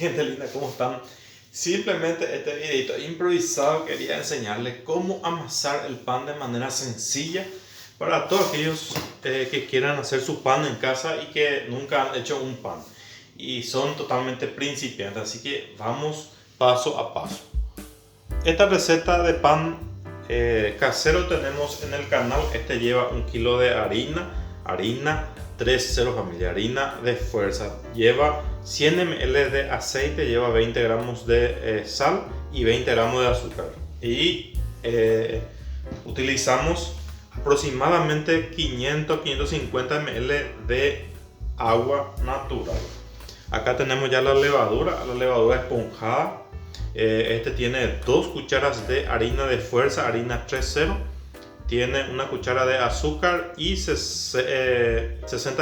Gente linda, ¿cómo están? Simplemente este videito improvisado quería enseñarles cómo amasar el pan de manera sencilla para todos aquellos que quieran hacer su pan en casa y que nunca han hecho un pan y son totalmente principiantes, así que vamos paso a paso. Esta receta de pan casero tenemos en el canal. Este lleva 1 kilo de harina 3.0 familia, harina de fuerza, lleva 100 ml de aceite, lleva 20 gramos de sal y 20 gramos de azúcar, y utilizamos aproximadamente 500-550 ml de agua natural. Acá tenemos ya la levadura esponjada. Este tiene 2 cucharas de harina de fuerza, harina 3.0, tiene 1 cuchara de azúcar y 60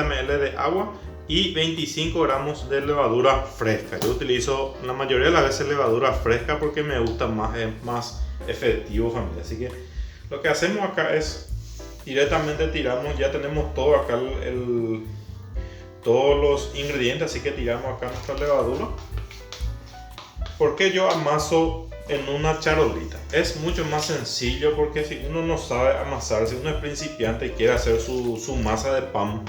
ml de agua y 25 gramos de levadura fresca. Yo utilizo la mayoría de las veces levadura fresca porque me gusta más, es más efectivo, familia. Así que lo que hacemos acá es directamente tiramos, ya tenemos todo acá todos los ingredientes, así que tiramos acá nuestra levadura. ¿Por qué yo amaso en una charolita? Es mucho más sencillo, porque si uno no sabe amasar, si uno es principiante y quiere hacer su masa de pan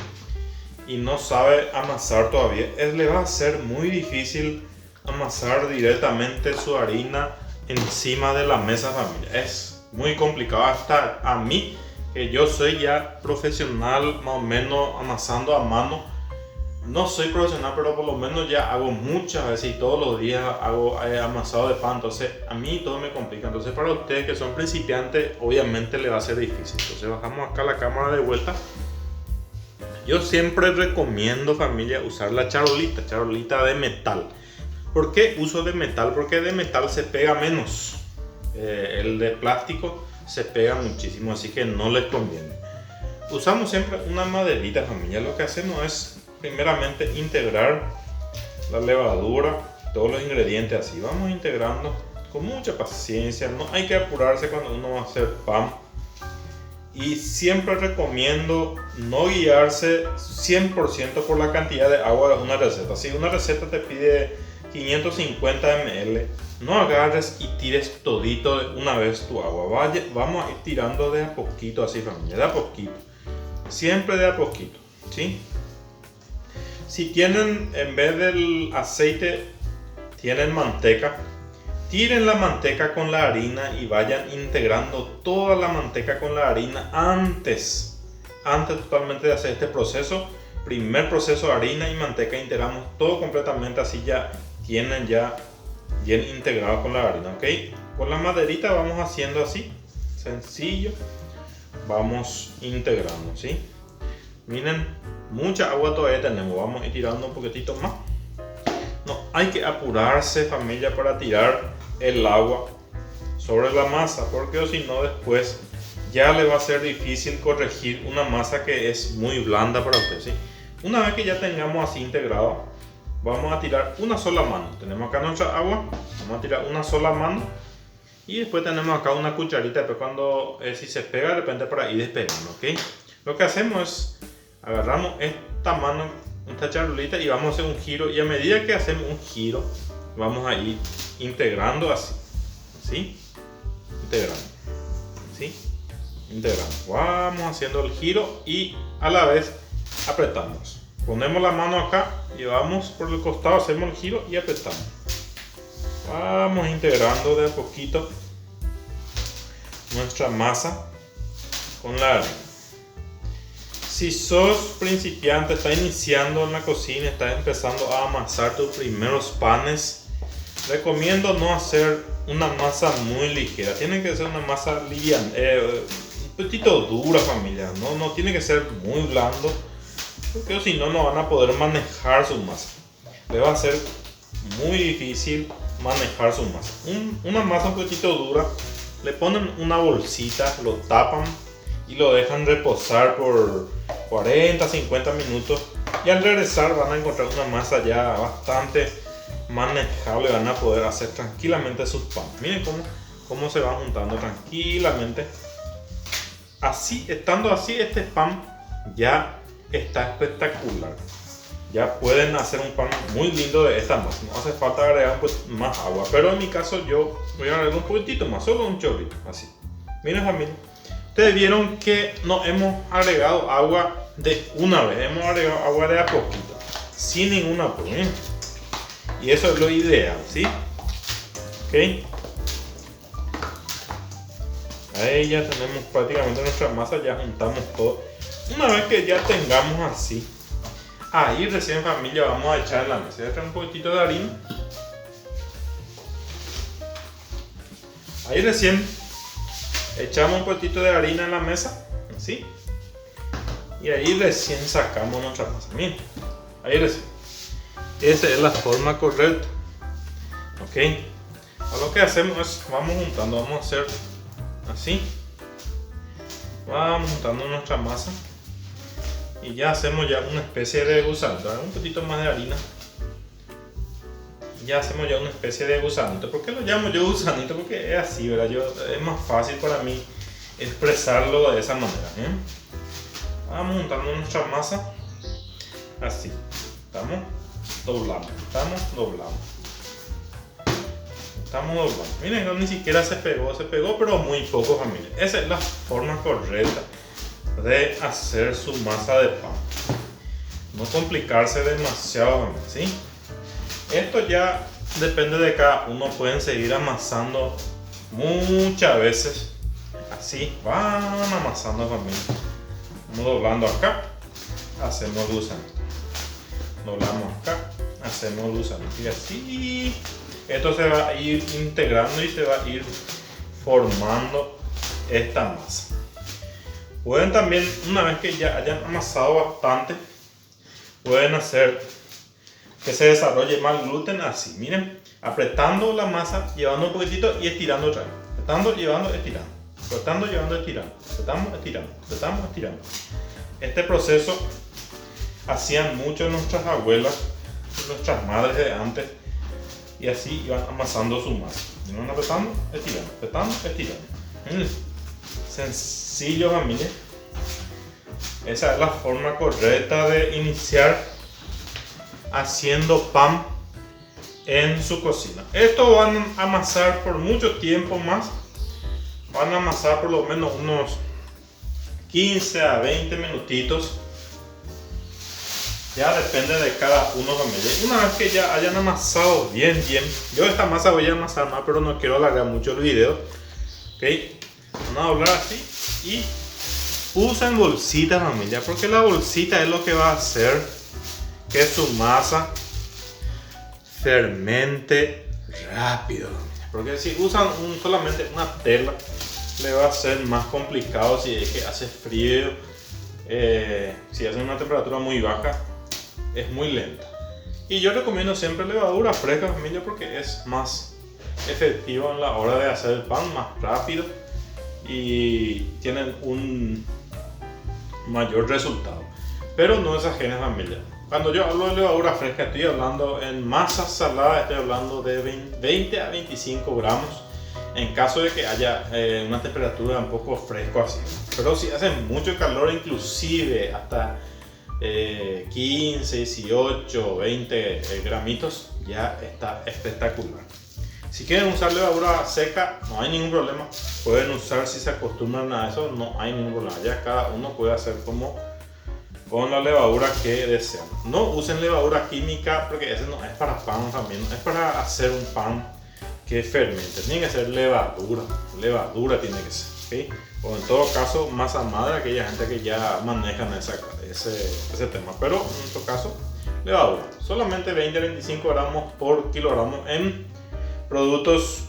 y no sabe amasar todavía, le va a ser muy difícil amasar directamente su harina encima de la mesa, familia. Es muy complicado, hasta a mí, que yo soy ya profesional más o menos amasando a mano. No soy profesional, pero por lo menos ya hago muchas veces y todos los días hago amasado de pan. Entonces a mí todo me complica. Entonces para ustedes que son principiantes, obviamente le va a ser difícil. Entonces bajamos acá la cámara de vuelta. Yo siempre recomiendo, familia, usar la charolita de metal. ¿Por qué uso de metal? Porque de metal se pega menos. El de plástico se pega muchísimo, así que no les conviene. Usamos siempre una maderita, familia. Lo que hacemos es primeramente integrar la levadura, todos los ingredientes así. Vamos integrando con mucha paciencia, no hay que apurarse cuando uno va a hacer pan. Y siempre recomiendo no guiarse 100% por la cantidad de agua de una receta. Si una receta te pide 550 ml, no agarres y tires todito de una vez tu agua. Vamos a ir tirando de a poquito así, familia, de a poquito. Siempre de a poquito, ¿sí? Si tienen, en vez del aceite, tienen manteca, tiren la manteca con la harina y vayan integrando toda la manteca con la harina antes totalmente de hacer este proceso. Primer proceso, harina y manteca, integramos todo completamente, así ya tienen ya bien integrado con la harina, ¿ok? Con la maderita vamos haciendo así, sencillo, vamos integrando, ¿sí? Miren, mucha agua todavía tenemos, vamos a ir tirando un poquitito más. No hay que apurarse, familia, para tirar el agua sobre la masa, porque si no después ya le va a ser difícil corregir una masa que es muy blanda para usted, ¿sí? Una vez que ya tengamos así integrado, vamos a tirar una sola mano. Tenemos acá nuestra agua, vamos a tirar una sola mano y después tenemos acá una cucharita. Después cuando si se pega de repente para ir despegando, ¿ok? Lo que hacemos es agarramos esta mano, esta charolita, y vamos a hacer un giro, y a medida que hacemos un giro vamos a ir integrando así, ¿sí? Integrando, vamos haciendo el giro y a la vez apretamos. Ponemos la mano acá y vamos por el costado, hacemos el giro y apretamos. Vamos integrando de a poquito nuestra masa con la harina. Si sos principiante, estás iniciando en la cocina, estás empezando a amasar tus primeros panes, recomiendo no hacer una masa muy ligera. Tiene que ser una masa liviana, un poquito dura, familia. No tiene que ser muy blando, porque si no, no van a poder manejar su masa. Le va a ser muy difícil manejar su masa. Una masa un poquito dura, le ponen una bolsita, lo tapan y lo dejan reposar por 40-50 minutos, y al regresar van a encontrar una masa ya bastante manejable. Van a poder hacer tranquilamente sus panes. Miren cómo se van juntando tranquilamente. Así, estando así, este pan ya está espectacular. ya pueden hacer un pan muy lindo de esta masa. No hace falta agregar pues más agua, pero en mi caso yo voy a agregar un poquitito más, solo un chorrito, así. Miren familia, ustedes vieron que no hemos agregado agua de una vez, hemos agregado agua de a poquito, sin ningún apuro, ¿eh? Y eso es lo ideal, ¿sí? Ok. Ahí ya tenemos prácticamente nuestra masa, ya juntamos todo. Una vez que ya tengamos así, ahí recién familia vamos a echar en la mesa. Voy a echar un poquitito de harina. Ahí recién echamos un poquitito de harina en la mesa, así. Y ahí recién sacamos nuestra masa. Miren, ahí recién. Esa es la forma correcta. Ok. Ahora lo que hacemos es, vamos juntando, vamos a hacer así. Vamos juntando nuestra masa. Y ya hacemos ya una especie de gusanito, un poquito más de harina. Ya hacemos ya una especie de gusanito. ¿Por qué lo llamo yo gusanito? Porque es así, ¿verdad? Es más fácil para mí expresarlo de esa manera, ¿eh? Vamos juntando nuestra masa así. Estamos doblando, estamos doblando. Estamos doblando. Miren, no, ni siquiera se pegó, pero muy poco, familia. Esa es la forma correcta de hacer su masa de pan. No complicarse demasiado, ¿sí? Esto ya depende de cada uno. Pueden seguir amasando muchas veces así. Van amasando, familia. Vamos doblando acá, hacemos gusanito. Doblamos acá, hacemos gusanito. Y así esto se va a ir integrando y se va a ir formando esta masa. Pueden también, una vez que ya hayan amasado bastante, pueden hacer que se desarrolle más gluten así. Miren, apretando la masa, llevando un poquitito y estirando otra vez. Apretando, llevando, estirando. Apretando, llevando, estirando. Apretamos, estirando. Apretamos, estirando. Este proceso hacían mucho nuestras abuelas, nuestras madres de antes. Y así iban amasando su masa. Iban apretando, estirando. Apretando, estirando. Miren, sencillo, familia. Esa es la forma correcta de iniciar haciendo pan en su cocina. Esto van a amasar por mucho tiempo más. Van a amasar por lo menos unos 15 a 20 minutitos. Ya depende de cada uno, familia. Una vez que ya hayan amasado bien, yo esta masa voy a amasar más, pero no quiero alargar mucho el video. Ok, vamos a doblar así y usen bolsita, familia, porque la bolsita es lo que va a hacer que su masa fermente rápido. Porque si usan solamente una tela, le va a ser más complicado si es que hace frío. Si hace una temperatura muy baja, es muy lenta. Y yo recomiendo siempre levadura fresca, familia, porque es más efectivo en la hora de hacer el pan, más rápido y tienen un mayor resultado. Pero no exageren, familia. Cuando yo hablo de levadura fresca, estoy hablando en masas saladas, estoy hablando de 20 a 25 gramos. En caso de que haya una temperatura un poco fresco así. Pero si hace mucho calor, inclusive hasta 15, 18, 20 gramitos, ya está espectacular. Si quieren usar levadura seca, no hay ningún problema. Pueden usar, si se acostumbran a eso, no hay ningún problema. Ya cada uno puede hacer como con la levadura que desean. No usen levadura química, porque ese no es para pan también, es para hacer un pan que fermente. Tiene que ser levadura tiene que ser, ¿okay? O en todo caso masa madre, aquella gente que ya manejan ese tema. Pero en nuestro caso, levadura, solamente 20 a 25 gramos por kilogramo en productos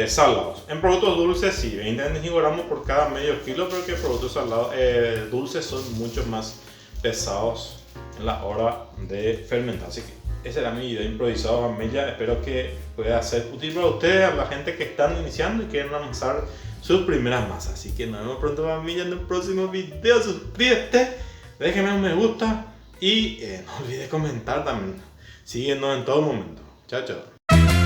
salados. En productos dulces sí, 20 a 25 gramos por cada medio kilo, pero que productos salados dulces son mucho más pesados en la hora de fermentar. Así que ese era mi video improvisado, familia. Espero que pueda ser útil para ustedes, a la gente que están iniciando y quieren avanzar sus primeras masas. Así que nos vemos pronto, familia, en el próximo video. Suscríbete, déjenme un me gusta y no olvides comentar también. Síguenos en todo momento. Chao, chao.